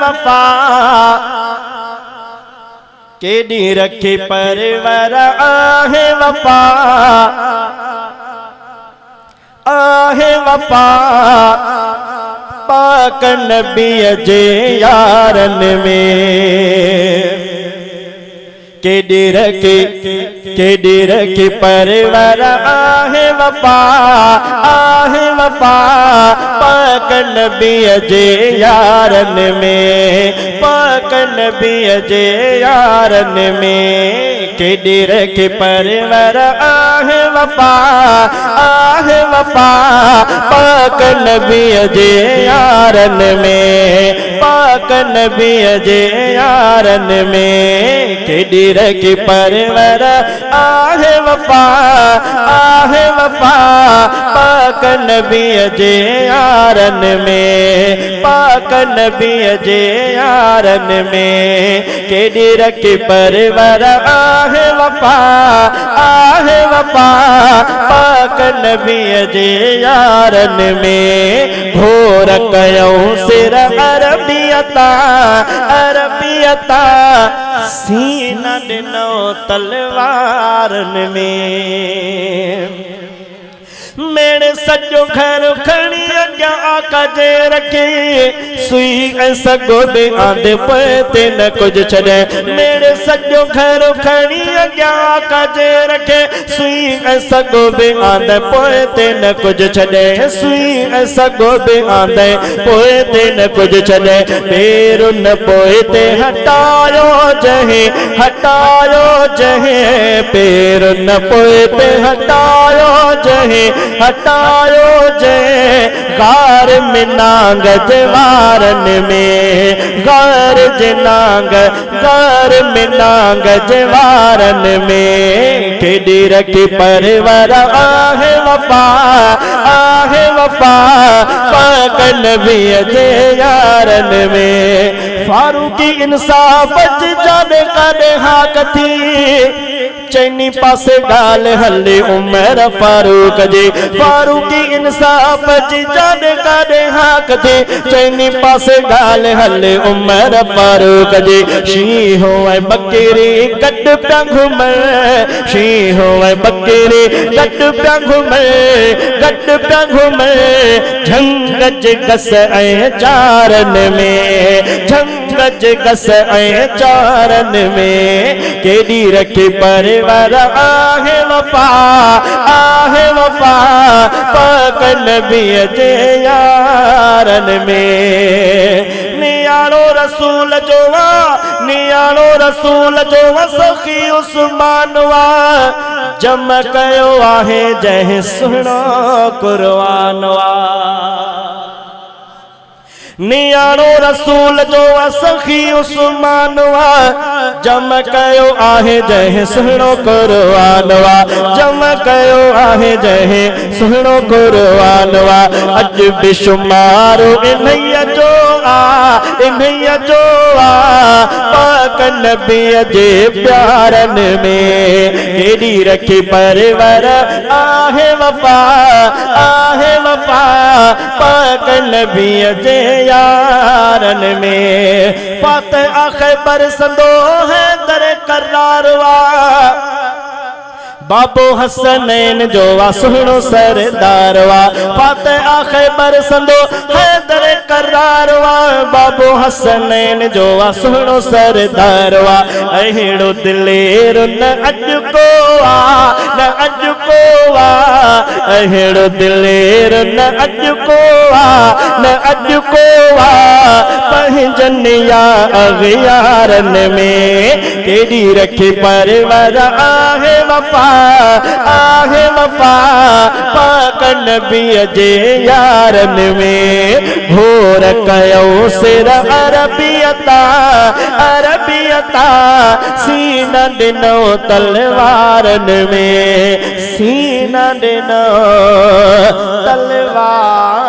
वफा केडी रखी परवर आहे वफा पाक नबी जे यारन में केडी रखी परवर आहे वफा पाक नबी जे यारन में पाक नबी जे यारन में केडी रखी परवर आहे वफा पाक नबी जे यारन में पाक नबी जे यारन में केडी रखी परवर आहे वफा पाक नबी जे यारन में पाक नबी जे यारन में केडी रखी परवर आहे वफा पाक नबी जे यारन में घोर कयूं सिर अरबियता सीना दिनो तलवारन में मेरे सजो घर खड़ी अग्या आका जे रखे सुई ऐसा गोदे आंदे पे न कुछ छड़े मेरे सजो घर खड़ी अग्या आका जे रखे सुई ऐसा गोदे आंदे पे न कुछ छड़े सुई ऐसा गोदे आंदे पे न कुछ छड़े पैर न पोते हटायो जहे पैर न पोते हटायो जे गार में नांग जवारन में गार में नांग जवारन में केडी रखी परवर आहे वफा पाक नबी जे यारन में फारूकी इंसाफ जाने काने हाक थी चैनी पासे गाल हले उमर फारूक जी फारूकी इंसाफ जी जाने काने हाक थी चैनी पासे गाल हले उमर फारूक जी शी होए बकरी गड प्या घुमर शी होए बकरी गड प्या घुमर झंगज गस ऐं चारन में झंगज गस ऐं चारन में केडी रखी परवर आहे वफा पाक नबी जे यारन में नियालो रसूल जो सखी उस्मान वा जम कयो आहे जंहिं सुहिणो कुर्बान वा नियाणो रसूल जो सखी उस्मान वा जम कयो आहे जंहिं सुहिणो कुर्बान वा जम कयो आहे जंहिं सुहिणो कुर्बान वा अॼु बेशुमार इन्हीअ जो पाक नबी जे प्यारन में केडी रखी परवर आहे वफा पाक नबी जे यारन में फातिहा खैबर संदो है दर करारवा बाबो हसनैन जो वा सुहिणो सरदार वा फातिहा खैबर संदो हैदर करार वा बाबो हसनैन जो वा सुहिणो सरदार वा अहिड़ो दिलेर न अॼु को वा अहिड़ो दिलेर न अॼु को वा पंहिंजनि या अग़यारन में केडी रखी परवर आहे वफा पाक नबी जे यारन में घोर कयो सिर अरबियता सीना दिनो तलवारन में सीना दिनो तलवार